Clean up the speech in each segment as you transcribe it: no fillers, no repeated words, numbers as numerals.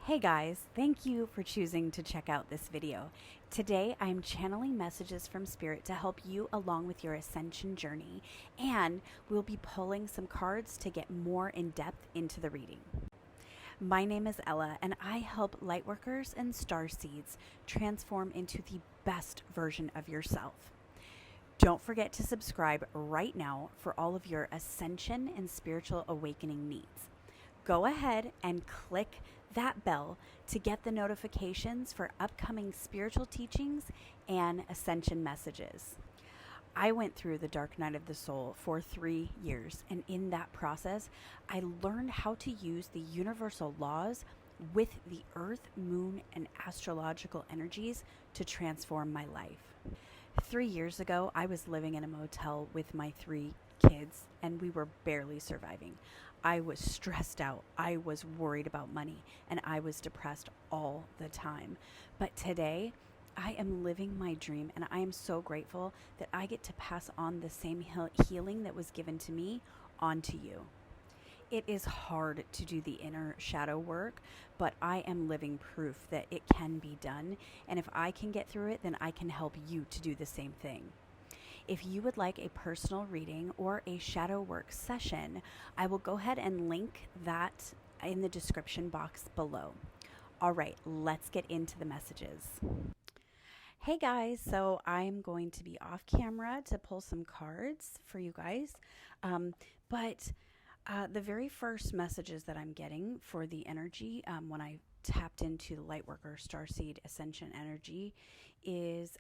Hey guys, thank you for choosing to check out this video. Today I'm channeling messages from Spirit to help you along with your ascension journey, and we'll be pulling some cards to get more in depth into the reading. My name is Ella, and I help Lightworkers and Starseeds transform into the best version of yourself. Don't forget to subscribe right now for all of your ascension and spiritual awakening needs. Go ahead and click that bell to get the notifications for upcoming spiritual teachings and ascension messages. I went through the dark night of the soul for 3 years, and in that process, I learned how to use the universal laws with the earth, moon, and astrological energies to transform my life. 3 years ago, I was living in a motel with my 3 kids, and we were barely surviving. I was stressed out, I was worried about money, and I was depressed all the time. But today, I am living my dream, and I am so grateful that I get to pass on the same healing that was given to me onto you. It is hard to do the inner shadow work, but I am living proof that it can be done. And if I can get through it, then I can help you to do the same thing. If you would like a personal reading or a shadow work session, I will go ahead and link that in the description box below. All right, let's get into the messages. Hey guys, so I'm going to be off camera to pull some cards for you guys. But the very first messages that I'm getting for the energy when I tapped into the Lightworker Starseed Ascension energy is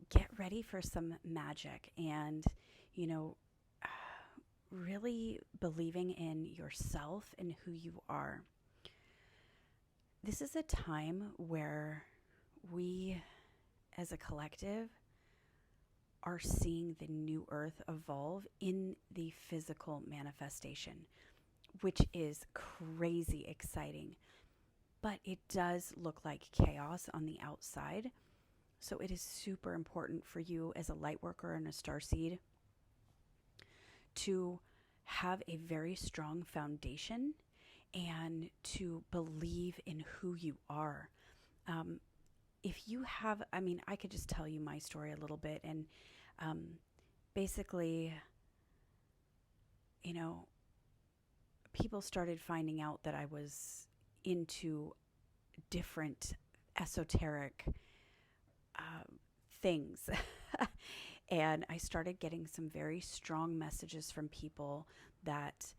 get ready for some magic and, really believing in yourself and who you are. This is a time where we, as a collective, are seeing the new earth evolve in the physical manifestation, which is crazy exciting. But it does look like chaos on the outside. So it is super important for you as a light worker and a starseed to have a very strong foundation and to believe in who you are. If you have, I could just tell you my story a little bit. And basically, people started finding out that I was into different esoteric things. And I started getting some very strong messages from people that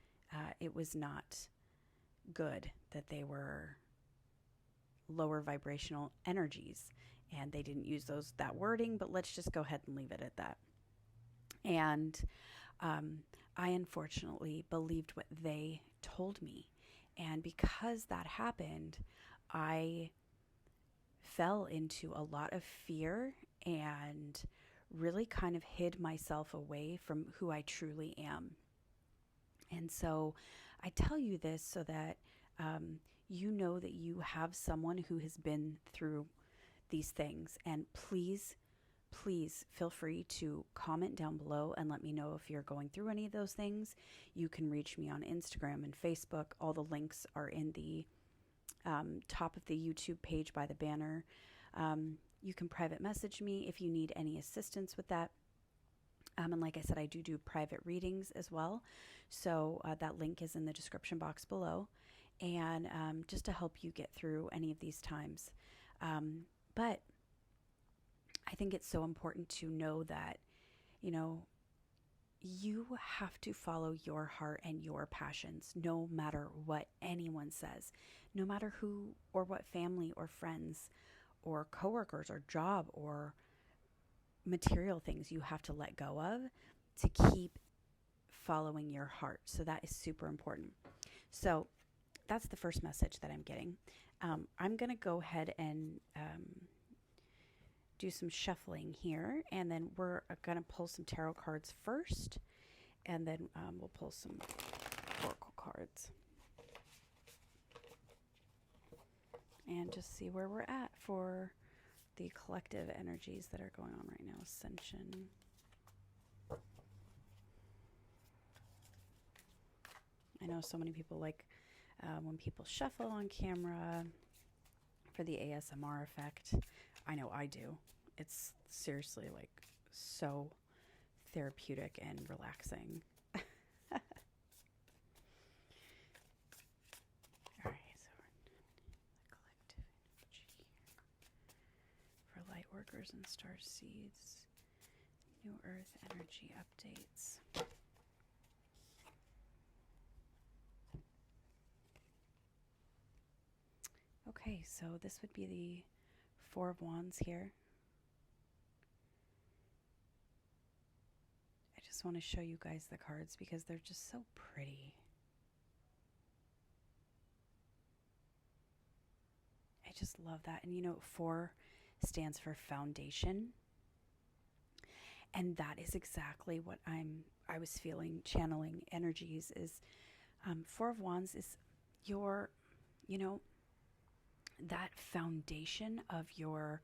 it was not good, that they were lower vibrational energies. And they didn't use that wording, but let's just go ahead and leave it at that. And I unfortunately believed what they told me. And because that happened, I fell into a lot of fear and really kind of hid myself away from who I truly am. And so I tell you this so that you know that you have someone who has been through these things. And please feel free to comment down below and let me know if you're going through any of those things. You can reach me on Instagram and Facebook. All the links are in the top of the YouTube page by the banner. You can private message me if you need any assistance with that. And like I said, I do private readings as well. So that link is in the description box below. And just to help you get through any of these times. But I think it's so important to know that, you have to follow your heart and your passions, no matter what anyone says, no matter who or what family or friends or coworkers or job or material things you have to let go of to keep following your heart. So that is super important. So that's the first message that I'm getting. I'm going to go ahead and do some shuffling here, and then we're going to pull some tarot cards first, and then we'll pull some oracle cards and just see where we're at for the collective energies that are going on right now. Ascension. I know so many people like when people shuffle on camera for the ASMR effect. I know I do. It's seriously like so therapeutic and relaxing. All right, so we're collective energy for Lightworkers and Starseeds. New Earth energy updates. Okay, so this would be the Four of Wands here. I just want to show you guys the cards because they're just so pretty. I just love that. And you know, 4 stands for foundation. And that is exactly what I was feeling, channeling energies is 4 of Wands is your, you know, that foundation of your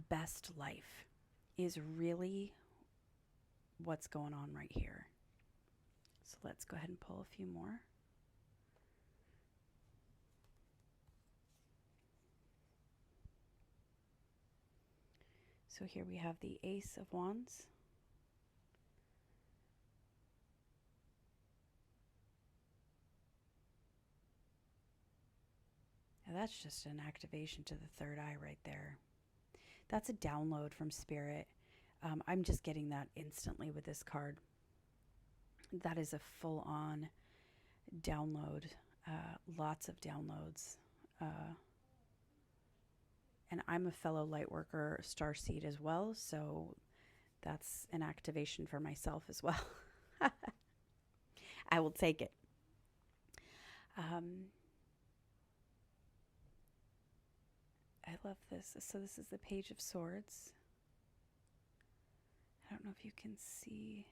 best life is really what's going on right here. So let's go ahead and pull a few more. So here we have the Ace of Wands. Now that's just an activation to the third eye right there. That's a download from Spirit. I'm just getting that instantly with this card. That is a full-on download. Lots of downloads. And I'm a fellow Lightworker Starseed as well, so that's an activation for myself as well. I will take it. I love this. So this is the Page of Swords. I don't know if you can see.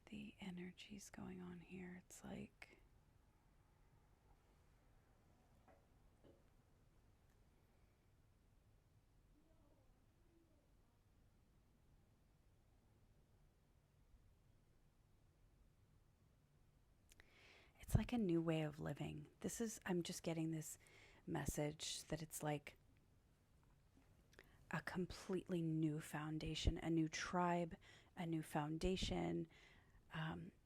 The energies going on here. It's like it's like a new way of living. I'm just getting this message that it's like a completely new foundation, a new tribe, a new foundation,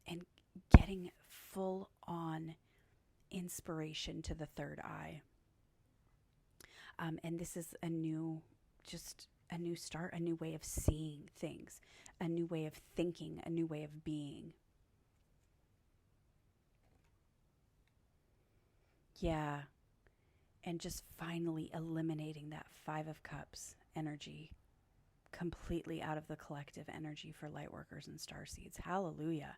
and getting full on inspiration to the third eye. And this is a new start, a new way of seeing things, a new way of thinking, a new way of being. Yeah. And just finally eliminating that 5 of Cups energy completely out of the collective energy for Lightworkers and Starseeds. Hallelujah.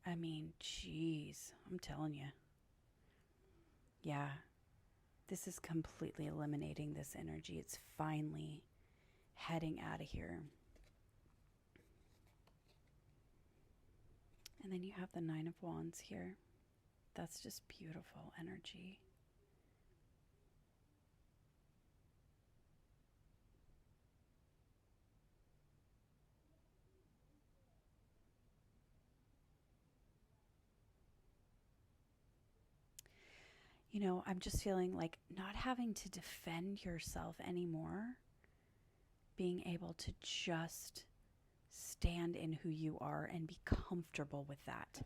I mean, geez, I'm telling you. Yeah. This is completely eliminating this energy. It's finally heading out of here. And then you have the 9 of Wands here. That's just beautiful energy. You know, I'm just feeling like not having to defend yourself anymore, being able to just stand in who you are and be comfortable with that.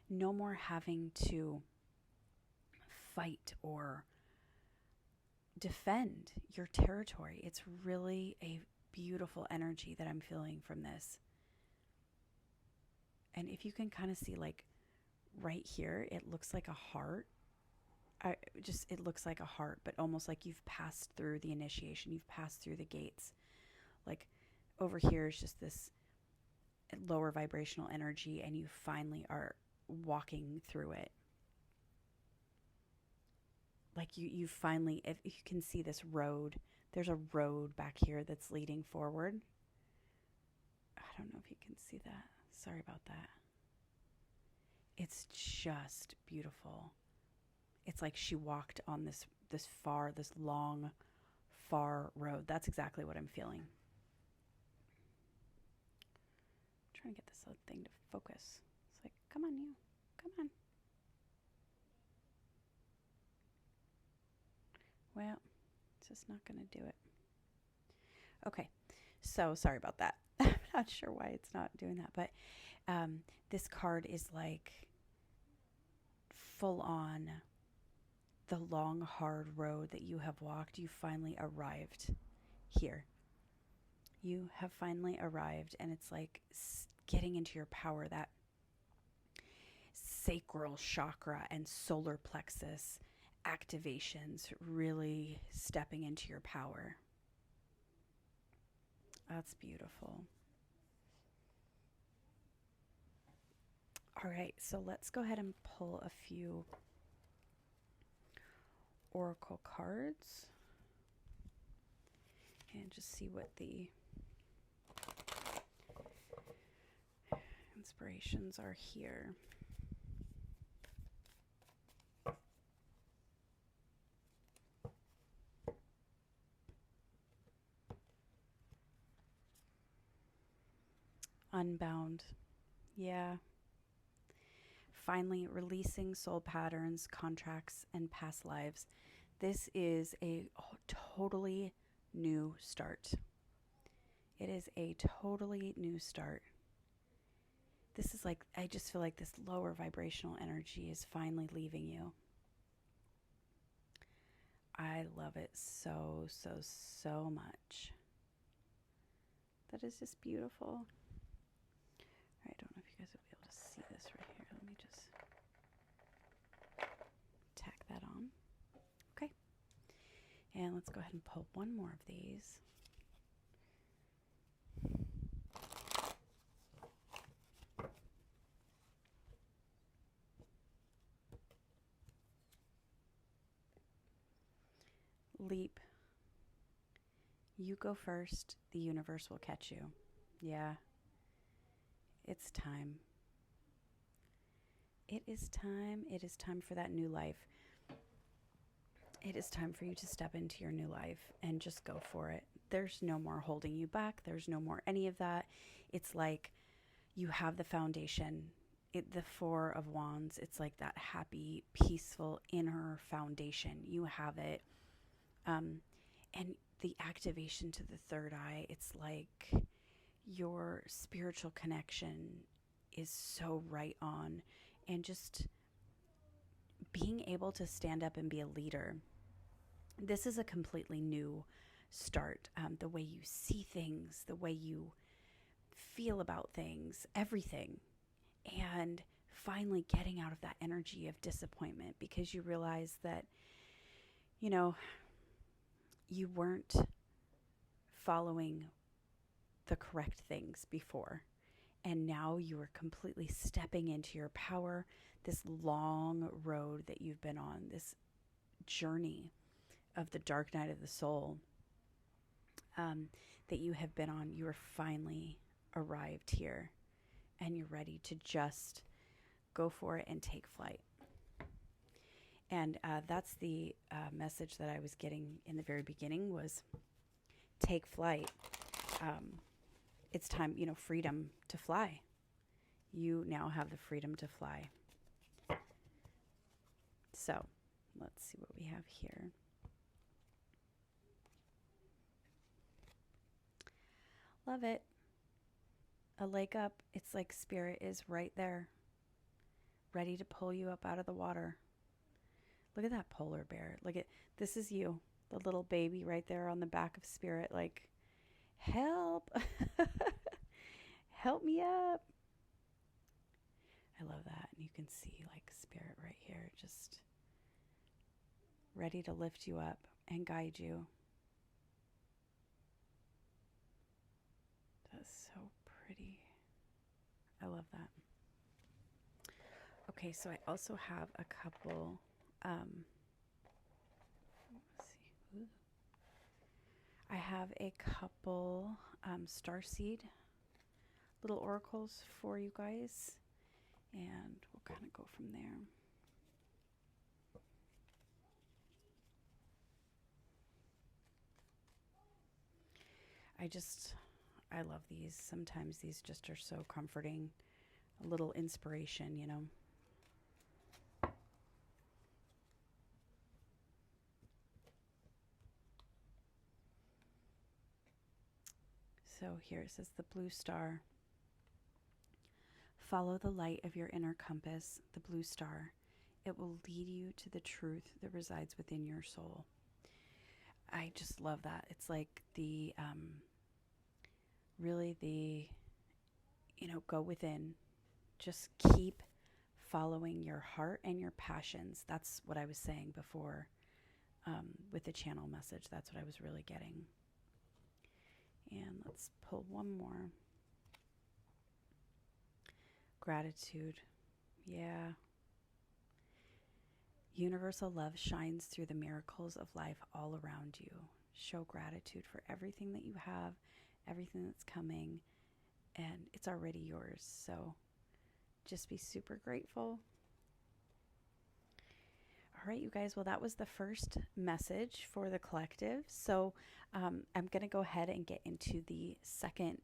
No more having to fight or defend your territory. It's really a beautiful energy that I'm feeling from this. And if you can kind of see, like right here, it looks like a heart. It looks like a heart, but almost like you've passed through the initiation. You've passed through the gates. Like over here is just this lower vibrational energy, and you finally are walking through it. Like you finally, if you can see this road, there's a road back here that's leading forward. I don't know if you can see that. Sorry about that. It's just beautiful. It's like she walked on this long, far road. That's exactly what I'm feeling. trying to get this other thing to focus. It's like, come on, you. Come on. Well, it's just not going to do it. Okay. So sorry about that. I'm not sure why it's not doing that. But this card is like full on the long, hard road that you have walked. You finally arrived here. You have finally arrived, and it's like getting into your power, that sacral chakra and solar plexus activations, really stepping into your power. That's beautiful. All right, so let's go ahead and pull a few oracle cards and just see what the inspirations are here. Unbound. Yeah. Finally releasing soul patterns, contracts, and past lives. This is a totally new start. It is a totally new start. This is like, I just feel like this lower vibrational energy is finally leaving you. I love it so, so, so much. That is just beautiful. I don't know if you guys will be able to see this right here. Let me just tack that on. Okay. And let's go ahead and pull one more of these. Leap. You go first. The universe will catch you. Yeah. It's time. It is time. It is time for that new life. It is time for you to step into your new life and just go for it. There's no more holding you back. There's no more any of that. It's like you have the foundation. The Four of Wands, it's like that happy, peaceful inner foundation. You have it. And the activation to the third eye, it's like your spiritual connection is so right on, and just being able to stand up and be a leader. This is a completely new start. The way you see things, the way you feel about things, everything. And finally getting out of that energy of disappointment, because you realize that, you know, you weren't following the correct things before. And now you are completely stepping into your power, this long road that you've been on, this journey of the dark night of the soul that you have been on. You are finally arrived here, and you're ready to just go for it and take flight. And that's the message that I was getting in the very beginning, was take flight. It's time, freedom to fly. You now have the freedom to fly. So let's see what we have here. Love it. A leg up. It's like spirit is right there, ready to pull you up out of the water. Look at that polar bear. This is you, the little baby right there on the back of spirit. Like, help. Help me up. I love that. And you can see like spirit right here, just ready to lift you up and guide you. That's so pretty. I love that. Okay, so I also have a couple, let's see. Ooh. I have a couple Starseed little oracles for you guys, and we'll kind of go from there. I love these. Sometimes these just are so comforting. A little inspiration, you know. So here it says the blue star. Follow the light of your inner compass, the blue star. It will lead you to the truth that resides within your soul. I just love that. It's like the, really the, go within. Just keep following your heart and your passions. That's what I was saying before with the channel message. That's what I was really getting. And let's pull one more. Gratitude. Yeah. Universal love shines through the miracles of life all around you. Show gratitude for everything that you have, everything that's coming, and it's already yours. So just be super grateful. All right, you guys. Well, that was the first message for the collective. So I'm going to go ahead and get into the second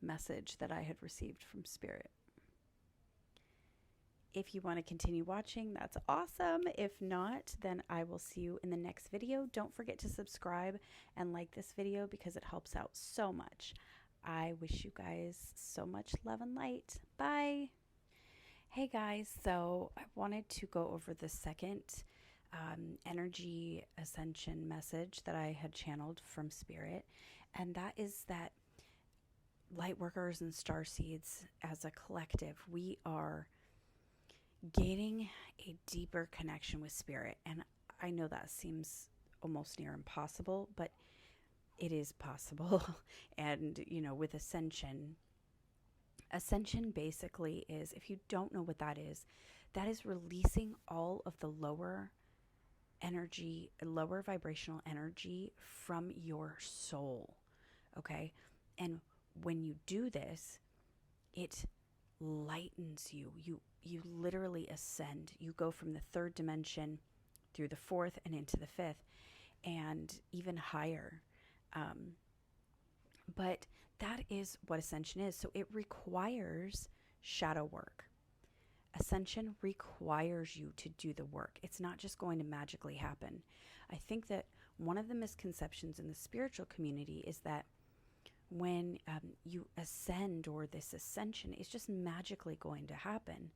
message that I had received from Spirit. If you want to continue watching, that's awesome. If not, then I will see you in the next video. Don't forget to subscribe and like this video because it helps out so much. I wish you guys so much love and light. Bye. Hey guys, so I wanted to go over the second energy ascension message that I had channeled from Spirit, and that is that Lightworkers and Starseeds as a collective, we are gaining a deeper connection with Spirit. And I know that seems almost near impossible, but it is possible. And, with Ascension basically is, if you don't know what that is releasing all of the lower energy, lower vibrational energy from your soul. Okay. And when you do this, it lightens you. You literally ascend. You go from the third dimension through the fourth and into the fifth and even higher. But that is what Ascension is. So it requires shadow work. Ascension requires you to do the work. It's not just going to magically happen. I think that one of the misconceptions in the spiritual community is that when you ascend, or this ascension is just magically going to happen.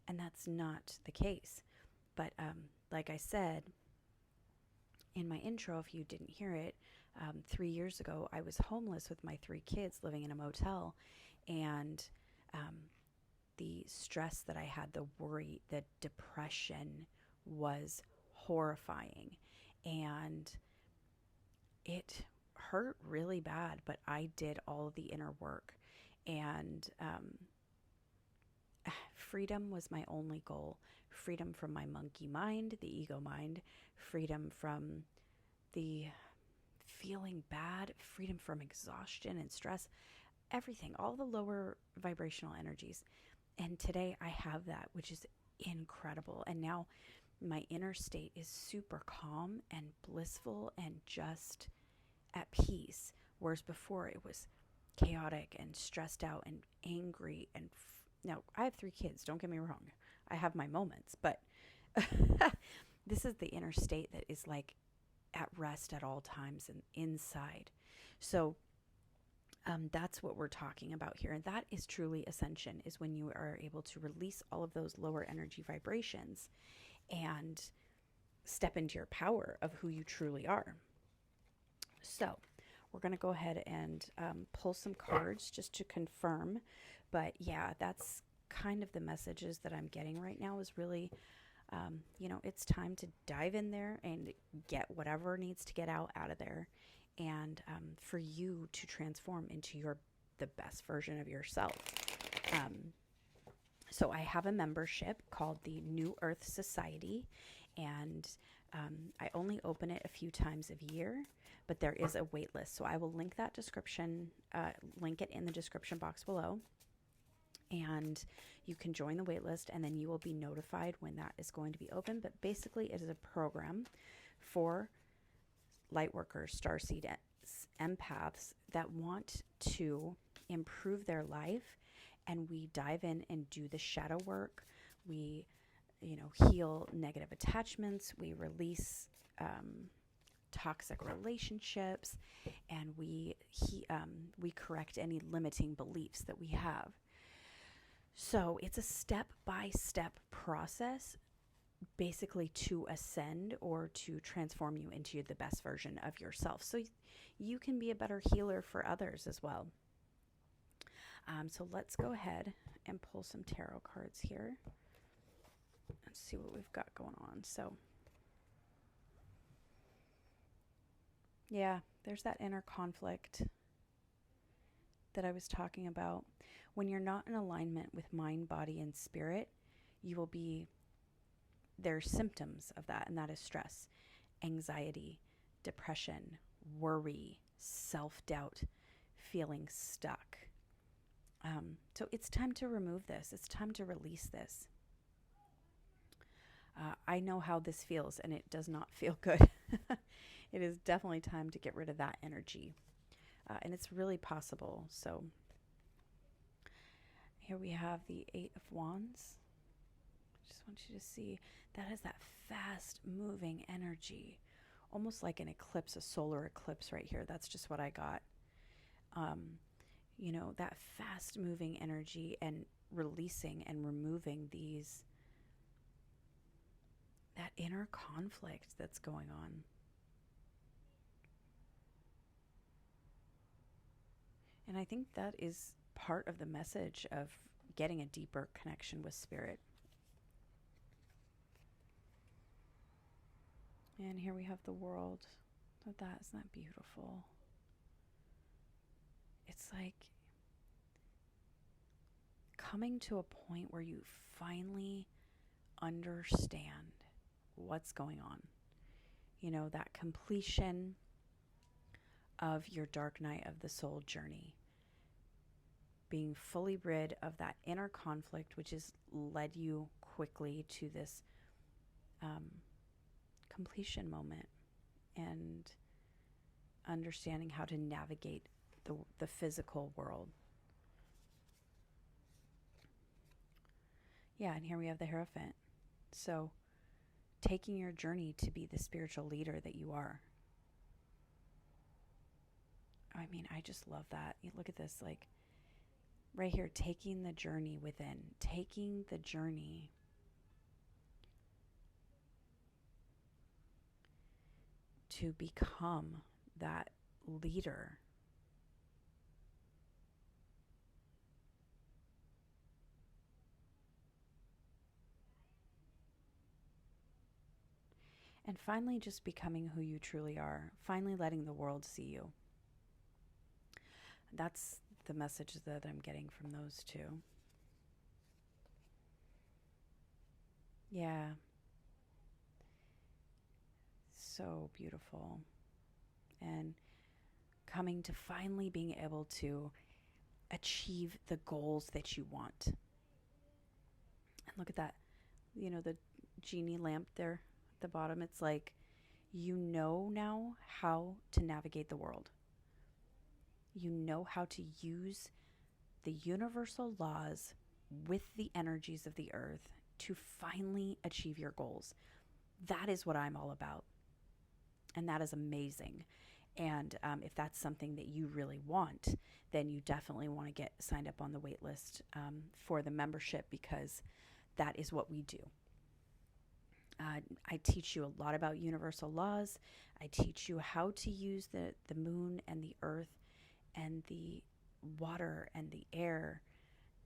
And that's not the case. But like I said in my intro, if you didn't hear it, 3 years ago, I was homeless with my 3 kids living in a motel. And the stress that I had, the worry, the depression was horrifying. And it hurt really bad, but I did all of the inner work. And freedom was my only goal. Freedom from my monkey mind, the ego mind, freedom from the feeling bad, freedom from exhaustion and stress, everything, all the lower vibrational energies. And today I have that, which is incredible. And now my inner state is super calm and blissful and just at peace, whereas before it was chaotic and stressed out and angry. And now I have 3 kids, don't get me wrong, I have my moments, but this is the inner state that is like at rest at all times and inside. So that's what we're talking about here, and that is truly Ascension, is when you are able to release all of those lower energy vibrations and step into your power of who you truly are. So we're going to go ahead and pull some cards just to confirm. But yeah, that's kind of the messages that I'm getting right now, is really, it's time to dive in there and get whatever needs to get out of there. And for you to transform into the best version of yourself. So I have a membership called the New Earth Society, and I only open it a few times a year, but there is a wait list. So I will link that link it in the description box below, and you can join the wait list, and then you will be notified when that is going to be open. But basically it is a program for Lightworkers, Starseeds, empaths that want to improve their life, and we dive in and do the shadow work. We, heal negative attachments. We release toxic relationships, and we correct any limiting beliefs that we have. So it's a step-by-step process, basically, to ascend or to transform you into the best version of yourself, so you can be a better healer for others as well. So let's go ahead and pull some tarot cards here. Let's see what we've got going on. So, yeah, there's that inner conflict that I was talking about. When you're not in alignment with mind, body, and spirit, there's symptoms of that, and that is stress, anxiety, depression, worry, self-doubt, feeling stuck. So it's time to remove this. It's time to release this. I know how this feels, and it does not feel good. It is definitely time to get rid of that energy. And it's really possible. So here we have the 8 of Wands. I just want you to see that has that fast moving energy, almost like an eclipse, a solar eclipse right here. That's just what I got. That fast moving energy, and releasing and removing that inner conflict that's going on. And I think that is part of the message of getting a deeper connection with spirit. And here we have the World. Isn't that beautiful? It's like coming to a point where you finally understand what's going on. That completion of your dark night of the soul journey. Being fully rid of that inner conflict, which has led you quickly to this completion moment, and understanding how to navigate the physical world. Yeah, and here we have the Hierophant. So taking your journey to be the spiritual leader that you are. I mean, I just love that. You look at this, like right here, taking the journey within, taking the journey to become that leader. And finally, just becoming who you truly are. Finally letting the world see you. That's the message that I'm getting from those two. Yeah. So beautiful. And coming to finally being able to achieve the goals that you want. And look at that. The genie lamp there at the bottom. It's like, now how to navigate the world. You know how to use the universal laws with the energies of the earth to finally achieve your goals. That is what I'm all about. And that is amazing. And if that's something that you really want, then you definitely want to get signed up on the waitlist for the membership, because that is what we do. I teach you a lot about universal laws. I teach you how to use the moon and the earth and the water and the air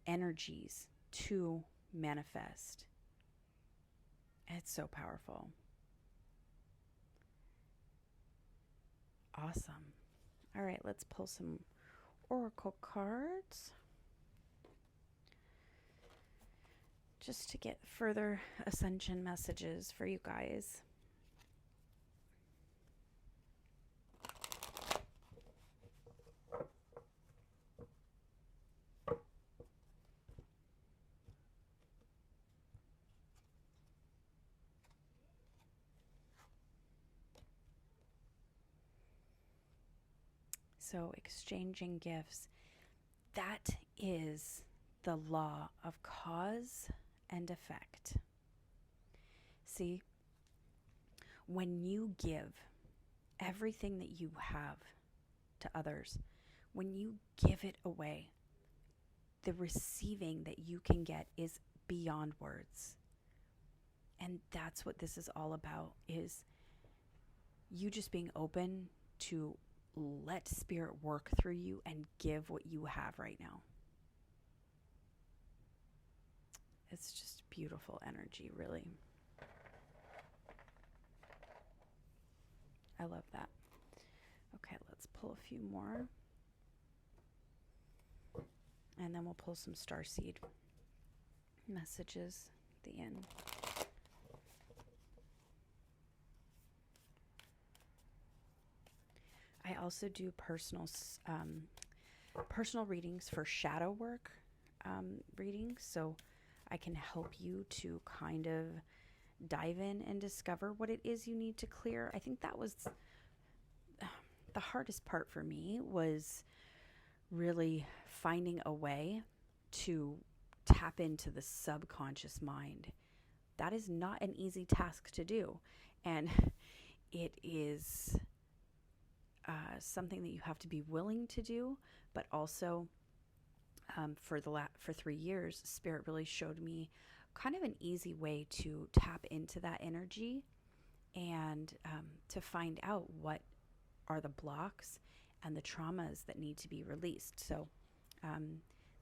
energies to manifest. It's so powerful. Awesome. All right, let's pull some oracle cards just to get further ascension messages for you guys. So exchanging gifts, that is the law of cause and effect. See, when you give everything that you have to others, when you give it away, the receiving that you can get is beyond words. And that's what this is all about, is you just being open to let spirit work through you and give what you have right now. It's just beautiful energy, really. I love that. Okay, let's pull a few more. And then we'll pull some starseed messages at the end. I also do personal readings for shadow work readings, so I can help you to kind of dive in and discover what it is you need to clear. I think that was the hardest part for me, was really finding a way to tap into the subconscious mind. That is not an easy task to do, and it is something that you have to be willing to do, but also for 3 years, Spirit really showed me kind of an easy way to tap into that energy and to find out what are the blocks and the traumas that need to be released. So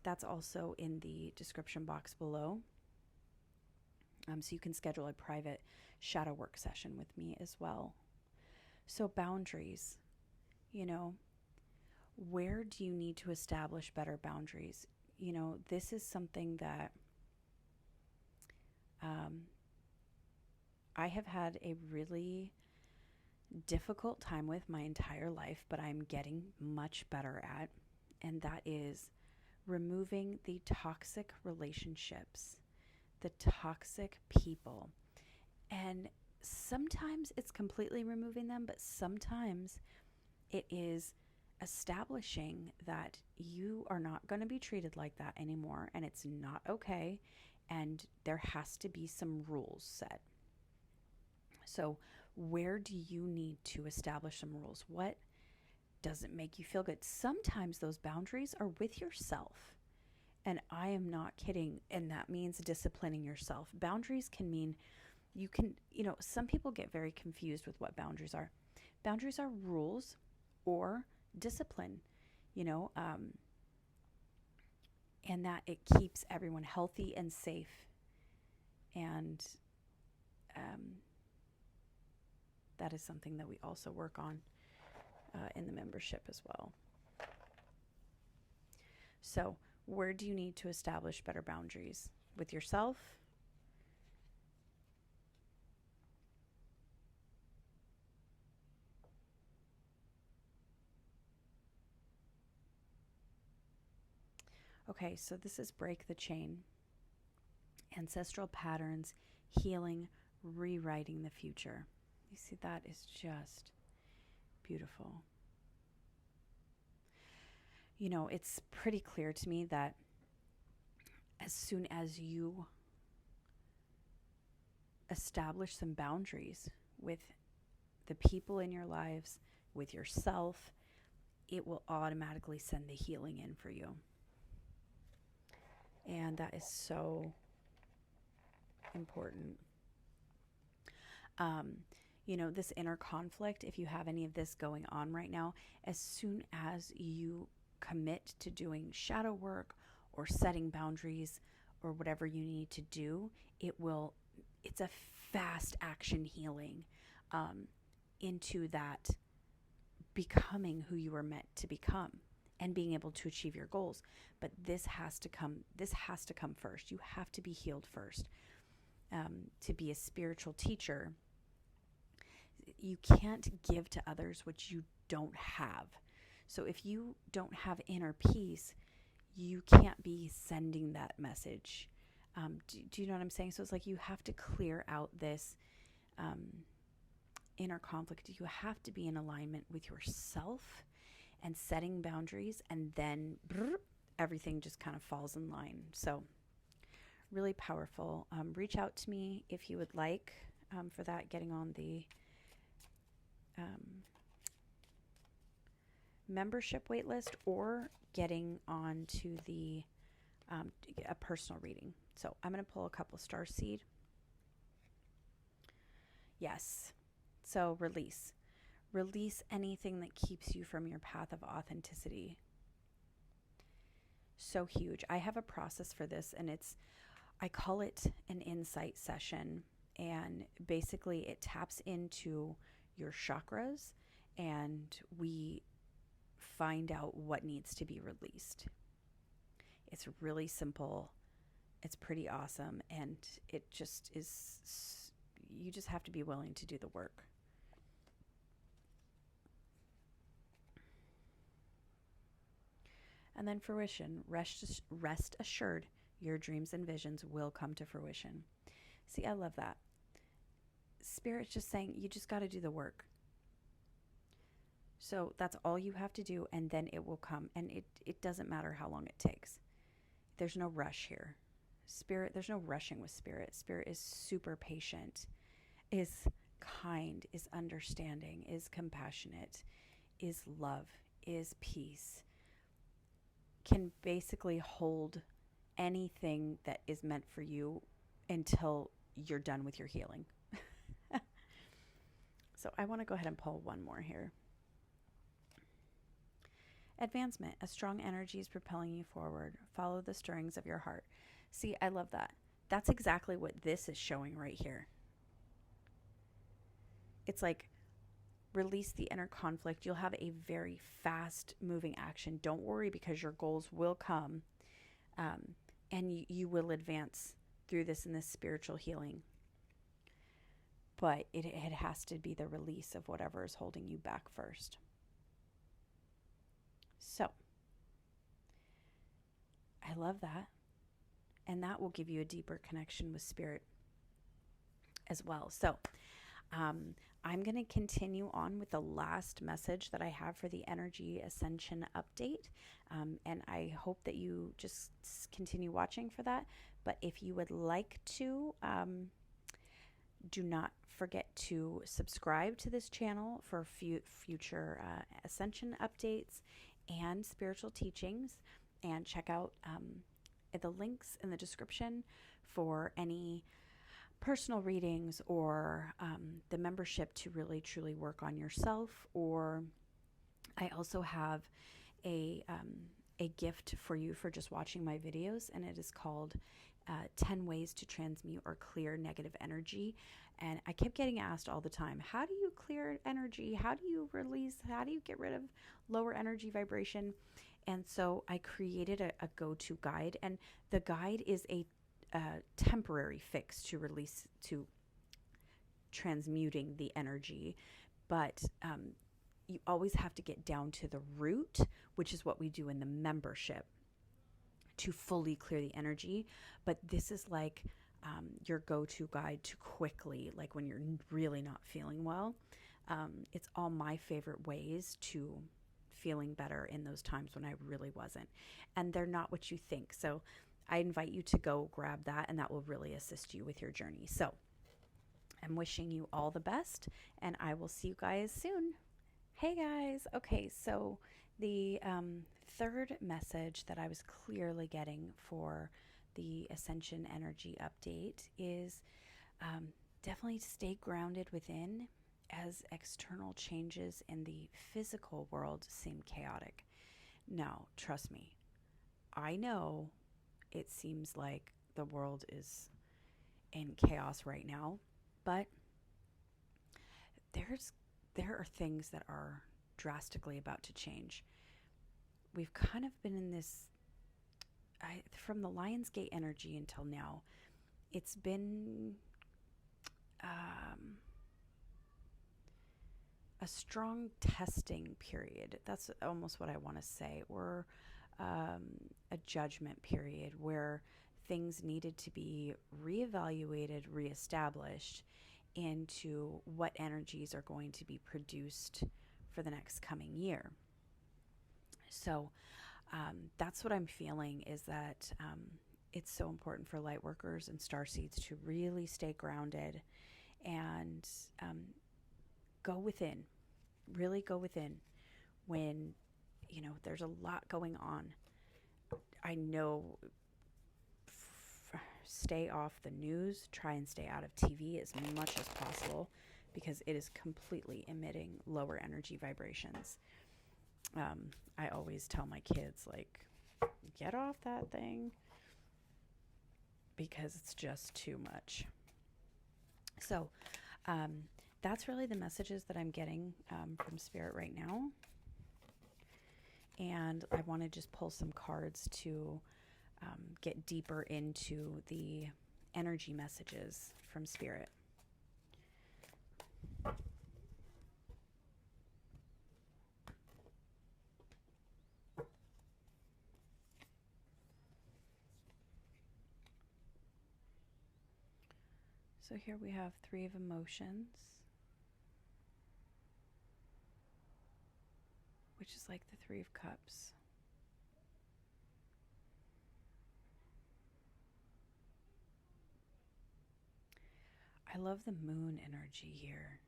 that's also in the description box below. So you can schedule a private shadow work session with me as well. So boundaries, where do you need to establish better boundaries? This is something that I have had a really difficult time with my entire life, but I'm getting much better at, and that is removing the toxic relationships, the toxic people. And sometimes it's completely removing them, but sometimes it is establishing that you are not going to be treated like that anymore, and it's not okay, and there has to be some rules set. So where do you need to establish some rules? What doesn't make you feel good? Sometimes those boundaries are with yourself, and I am not kidding, and that means disciplining yourself. Boundaries can mean you can, some people get very confused with what boundaries are. Boundaries are rules or discipline, and that it keeps everyone healthy and safe. And that is something that we also work on in the membership as well. So where do you need to establish better boundaries? With yourself? Okay, so this is break the chain. Ancestral patterns, healing, rewriting the future. You see, that is just beautiful. It's pretty clear to me that as soon as you establish some boundaries with the people in your lives, with yourself, it will automatically send the healing in for you. And that is so important. This inner conflict, if you have any of this going on right now, as soon as you commit to doing shadow work or setting boundaries or whatever you need to do, it's a fast action healing into that becoming who you were meant to become and being able to achieve your goals. But this has to come first. You have to be healed first. To be a spiritual teacher, you can't give to others what you don't have. So if you don't have inner peace, you can't be sending that message. Do you know what I'm saying? So it's like you have to clear out this inner conflict. You have to be in alignment with yourself and setting boundaries, and then everything just kind of falls in line. So really powerful. Reach out to me if you would like for that, getting on the membership waitlist or getting on to the a personal reading. So I'm going to pull a couple Starseed. Yes. So release. Release anything that keeps you from your path of authenticity. So huge. I have a process for this, and I call it an insight session. And basically it taps into your chakras, and we find out what needs to be released. It's really simple. It's pretty awesome. And it just is, you just have to be willing to do the work. And then fruition. Rest assured, your dreams and visions will come to fruition. See, I love that. Spirit's just saying, you just got to do the work. So that's all you have to do, and then it will come. And it doesn't matter how long it takes. There's no rush here. Spirit, there's no rushing with Spirit. Spirit is super patient, is kind, is understanding, is compassionate, is love, is peace. Can basically hold anything that is meant for you until you're done with your healing. So I want to go ahead and pull one more here. Advancement. A strong energy is propelling you forward. Follow the stirrings of your heart. See, I love that. That's exactly what this is showing right here. It's like, release the inner conflict. You'll have a very fast moving action. Don't worry, because your goals will come, and you will advance through this in this spiritual healing. But it has to be the release of whatever is holding you back first. So I love that. And that will give you a deeper connection with Spirit as well. So I'm going to continue on with the last message that I have for the Energy Ascension update. And I hope that you just continue watching for that. But if you would like to, do not forget to subscribe to this channel for future Ascension updates and spiritual teachings. And check out the links in the description for any personal readings or the membership to really truly work on yourself. Or I also have a gift for you for just watching my videos, and it is called 10 ways to transmute or clear negative energy. And I kept getting asked all the time, how do you clear energy? How do you release? How do you get rid of lower energy vibration? And so I created a go-to guide, and the guide is a temporary fix to release, to transmuting the energy. But you always have to get down to the root, which is what we do in the membership, to fully clear the energy. But this is like your go-to guide to quickly, like when you're really not feeling well. It's all my favorite ways to feeling better in those times when I really wasn't. And they're not what you think. So I invite you to go grab that, and that will really assist you with your journey. So I'm wishing you all the best, and I will see you guys soon. Hey guys. Okay, so the third message that I was clearly getting for the Ascension Energy update is definitely stay grounded within, as external changes in the physical world seem chaotic. Now, trust me, I know it seems like the world is in chaos right now, but there are things that are drastically about to change. We've kind of been in this, from the Lionsgate energy until now, it's been a strong testing period. That's almost what I want to say. Or a judgment period where things needed to be reevaluated, reestablished into what energies are going to be produced for the next coming year. So that's what I'm feeling, is that it's so important for Lightworkers and Starseeds to really stay grounded and go within, really go within when, there's a lot going on. I know, stay off the news, try and stay out of TV as much as possible, because it is completely emitting lower energy vibrations. I always tell my kids, like, get off that thing, because it's just too much. So that's really the messages that I'm getting from Spirit right now. And I want to just pull some cards to get deeper into the energy messages from Spirit. So here we have 3 of emotions, which is like the 3 of cups. I love the moon energy here.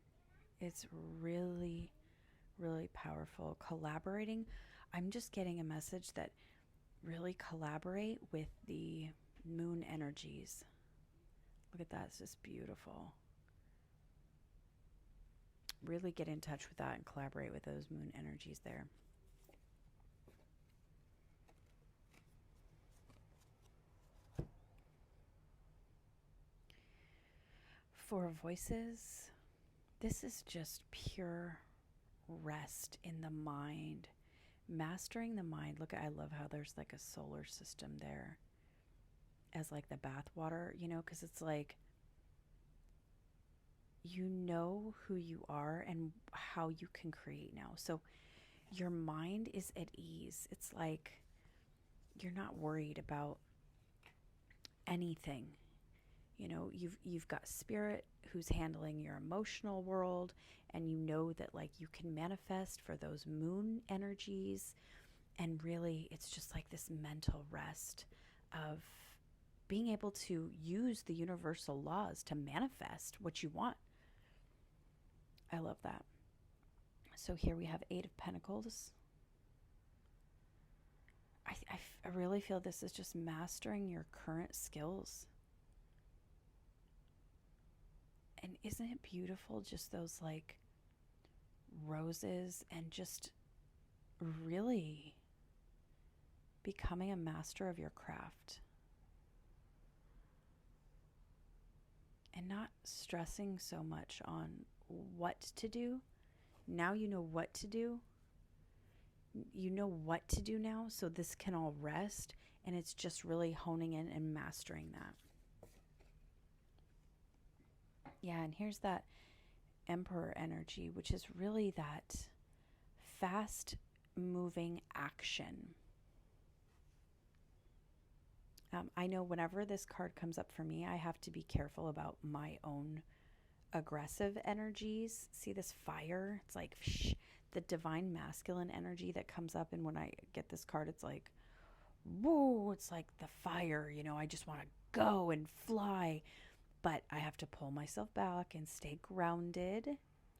It's really, really powerful. Collaborating. I'm just getting a message that really collaborate with the moon energies. Look at that. It's just beautiful. Really get in touch with that and collaborate with those moon energies there. For voices, this is just pure rest in the mind, mastering the mind. Look, I love how there's like a solar system there as like the bath water, because it's like, who you are and how you can create now. So your mind is at ease. It's like you're not worried about anything. You've got Spirit who's handling your emotional world, and that like you can manifest for those moon energies, and really it's just like this mental rest of being able to use the universal laws to manifest what you want. I love that. So here we have 8 of Pentacles. I really feel this is just mastering your current skills. And isn't it beautiful, just those like roses, and just really becoming a master of your craft and not stressing so much on what to do. Now you know what to do. You know what to do now, so this can all rest, and it's just really honing in and mastering that. Yeah, and here's that Emperor energy, which is really that fast moving action. I know whenever this card comes up for me, I have to be careful about my own aggressive energies. See this fire? It's like the divine masculine energy that comes up. And when I get this card, it's like, whoa, it's like the fire, I just want to go and fly. But I have to pull myself back and stay grounded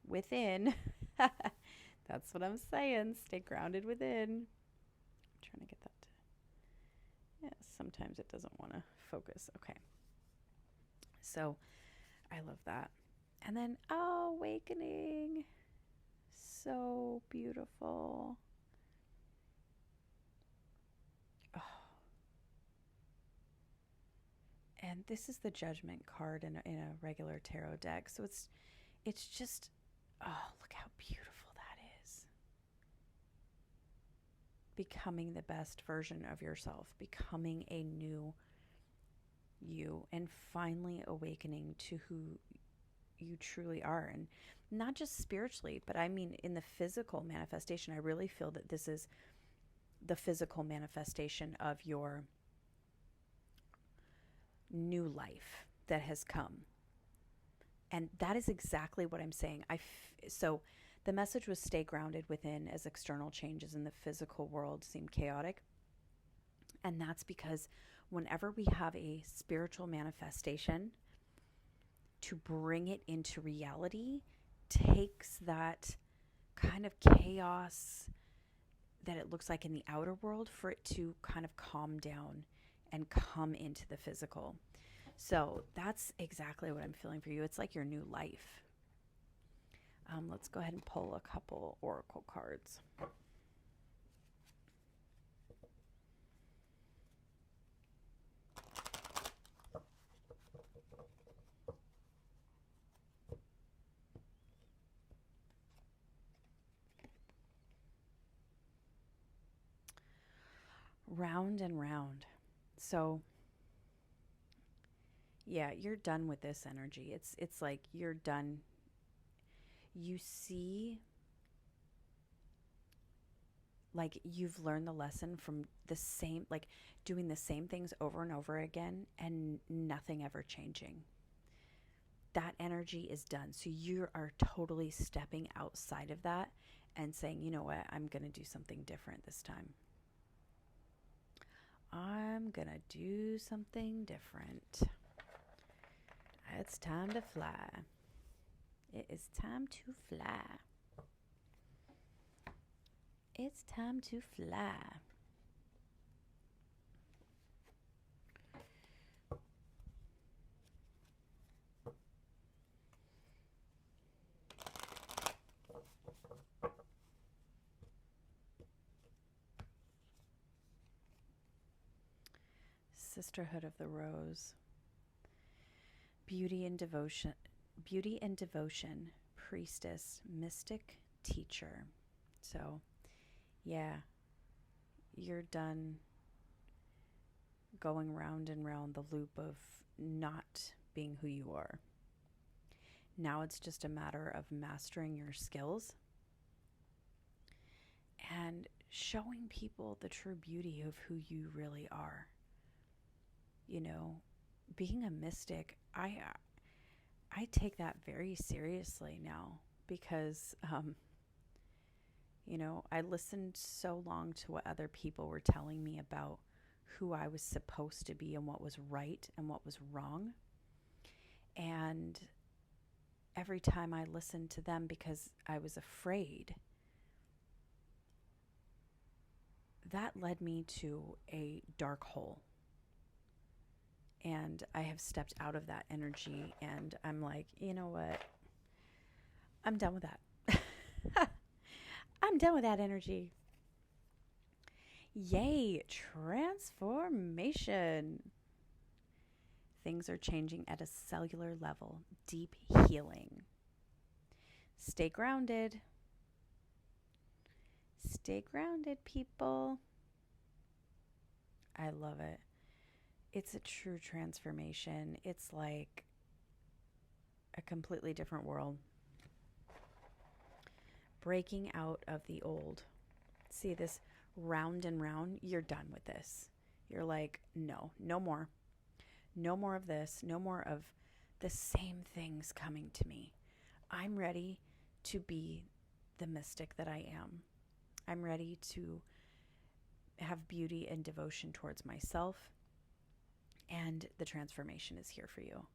within. That's what I'm saying. Stay grounded within. I'm trying to get that to... Yeah, sometimes it doesn't want to focus. Okay. So I love that. And then, awakening. So beautiful. Oh. And this is the Judgment card in a regular tarot deck. So it's just, look how beautiful that is. Becoming the best version of yourself, becoming a new you, and finally awakening to who you truly are. And not just spiritually, but I mean in the physical manifestation. I really feel that this is the physical manifestation of your new life that has come. And that is exactly what I'm saying. So The message was stay grounded within as external changes in the physical world seem chaotic. And that's because whenever we have a spiritual manifestation, to bring it into reality takes that kind of chaos that it looks like in the outer world for it to kind of calm down and come into the physical. So that's exactly what I'm feeling for you. It's like your new life. Let's go ahead and pull a couple oracle cards. Round and round. So yeah, you're done with this energy. It's like you're done. You see, like you've learned the lesson from the same, like doing the same things over and over again and nothing ever changing. That energy is done. So you are totally stepping outside of that and saying, you know what, I'm going to do something different this time. I'm going to do something different. It's time to fly. It is time to fly. It's time to fly. Sisterhood of the Rose. Beauty and devotion, priestess, mystic, teacher. So, yeah, you're done going round and round the loop of not being who you are. Now it's just a matter of mastering your skills and showing people the true beauty of who you really are. You know, being a mystic, I take that very seriously now because, you know, I listened so long to what other people were telling me about who I was supposed to be and what was right and what was wrong. And every time I listened to them because I was afraid, that led me to a dark hole. And I have stepped out of that energy and I'm like, you know what? I'm done with that. I'm done with that energy. Yay, transformation. Things are changing at a cellular level. Deep healing. Stay grounded. Stay grounded, people. I love it. It's a true transformation. It's like a completely different world. Breaking out of the old. See this round and round? You're done with this. You're like, no more. No more of this. No more of the same things coming to me. I'm ready to be the mystic that I am. I'm ready to have beauty and devotion towards myself. And the transformation is here for you.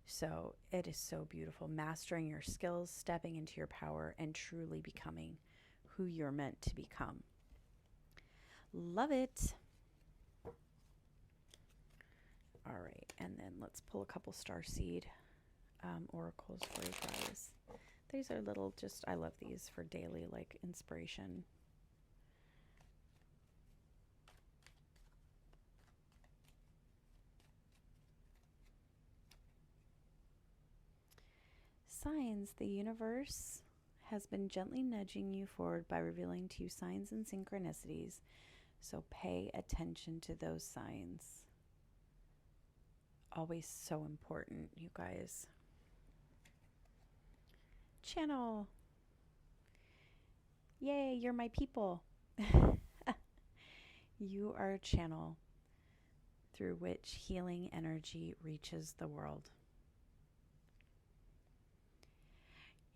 So it is so beautiful. Mastering your skills, stepping into your power, and truly becoming who you're meant to become. Love it. All right. And then let's pull a couple Starseed oracles for you guys. These are little, just, I love these for daily, like, inspiration. Signs. The universe has been gently nudging you forward by revealing to you signs and synchronicities. So pay attention to those signs. Always so important, you guys. Channel. Yay, you're my people. You are a channel through which healing energy reaches the world.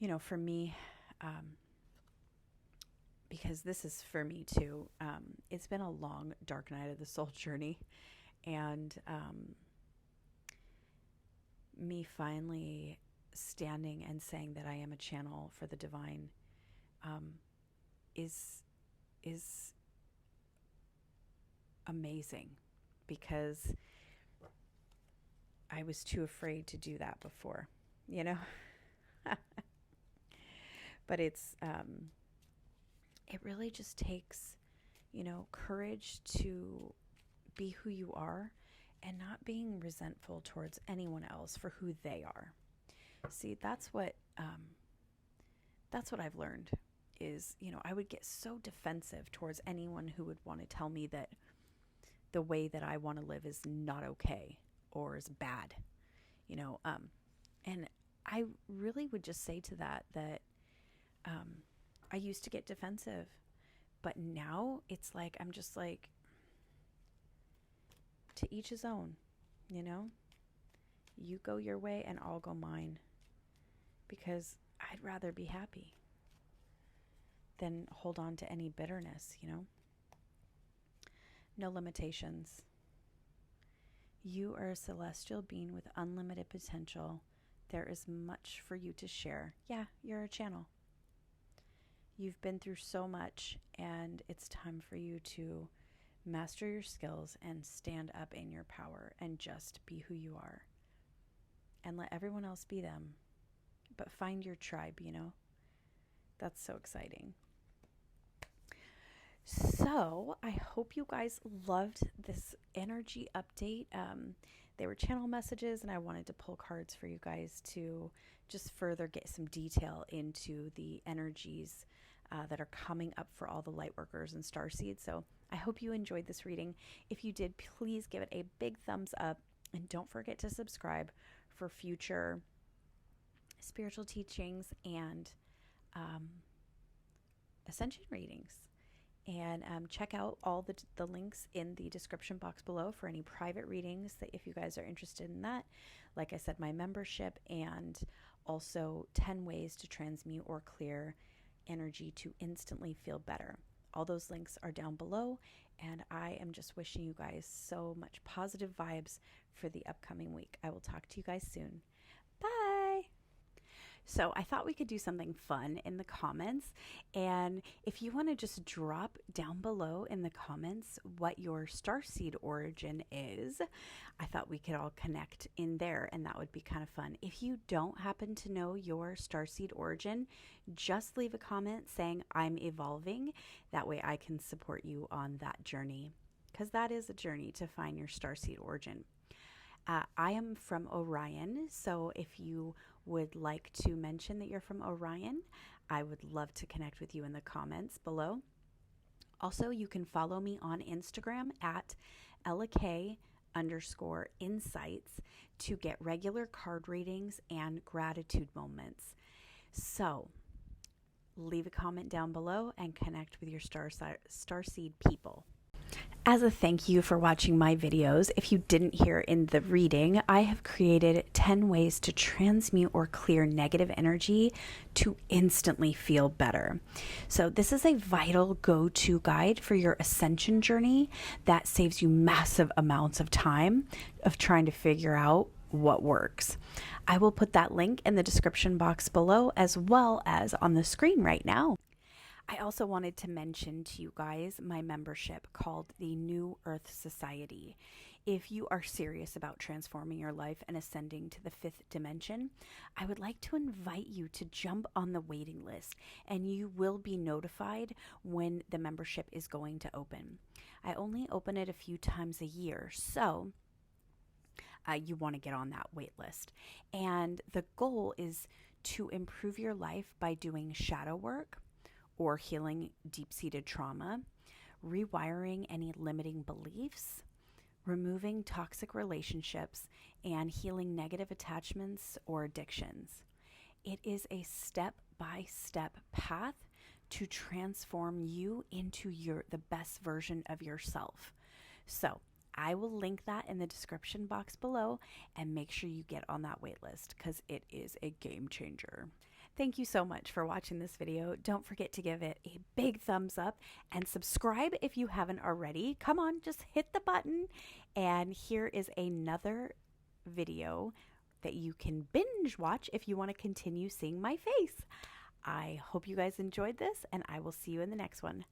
You know, for me, because this is for me too. It's been a long, dark night of the soul journey, and me finally standing and saying that I am a channel for the divine is amazing, because I was too afraid to do that before, you know. But it's it really just takes, you know, courage to be who you are and not being resentful towards anyone else for who they are. See, that's what I've learned is, you know, I would get so defensive towards anyone who would want to tell me that the way that I want to live is not okay or is bad, you know. And I really would just say to that I used to get defensive, but now it's like, I'm just like, to each his own, you know. You go your way and I'll go mine, because I'd rather be happy than hold on to any bitterness, you know. No limitations. You are a celestial being with unlimited potential. There is much for you to share. Yeah, you're a channel. You've been through so much, and it's time for you to master your skills and stand up in your power and just be who you are. And let everyone else be them. But find your tribe, you know. That's so exciting. So I hope you guys loved this energy update. They were channel messages, and I wanted to pull cards for you guys to just further get some detail into the energies that are coming up for all the Lightworkers and Starseeds. So I hope you enjoyed this reading. If you did, please give it a big thumbs up, and don't forget to subscribe for future spiritual teachings and Ascension readings. And check out all the links in the description box below for any private readings that, if you guys are interested in that. Like I said, my membership, and also 10 ways to transmute or clear energy to instantly feel better. All those links are down below, and I am just wishing you guys so much positive vibes for the upcoming week. I will talk to you guys soon. Bye! So I thought we could do something fun in the comments. And if you want to just drop down below in the comments what your starseed origin is, I thought we could all connect in there, and that would be kind of fun. If you don't happen to know your starseed origin, just leave a comment saying I'm evolving. That way I can support you on that journey, because that is a journey to find your starseed origin. I am from Orion, so if you would like to mention that you're from Orion, I would love to connect with you in the comments below. Also, you can follow me on Instagram at elakayinsights to get regular card readings and gratitude moments. So leave a comment down below and connect with your starseed people. As a thank you for watching my videos, if you didn't hear in the reading, I have created 10 ways to transmute or clear negative energy to instantly feel better. So this is a vital go-to guide for your ascension journey that saves you massive amounts of time of trying to figure out what works. I will put that link in the description box below, as well as on the screen right now. I also wanted to mention to you guys my membership called the New Earth Society. If you are serious about transforming your life and ascending to the 5th dimension, I would like to invite you to jump on the waiting list, and you will be notified when the membership is going to open. I only open it a few times a year, so you want to get on that wait list. And the goal is to improve your life by doing shadow work, or healing deep-seated trauma, rewiring any limiting beliefs, removing toxic relationships, and healing negative attachments or addictions. It is a step-by-step path to transform you into the best version of yourself. So I will link that in the description box below, and make sure you get on that wait list, because it is a game changer. Thank you so much for watching this video. Don't forget to give it a big thumbs up and subscribe if you haven't already. Come on, just hit the button. And here is another video that you can binge watch if you want to continue seeing my face. I hope you guys enjoyed this, and I will see you in the next one.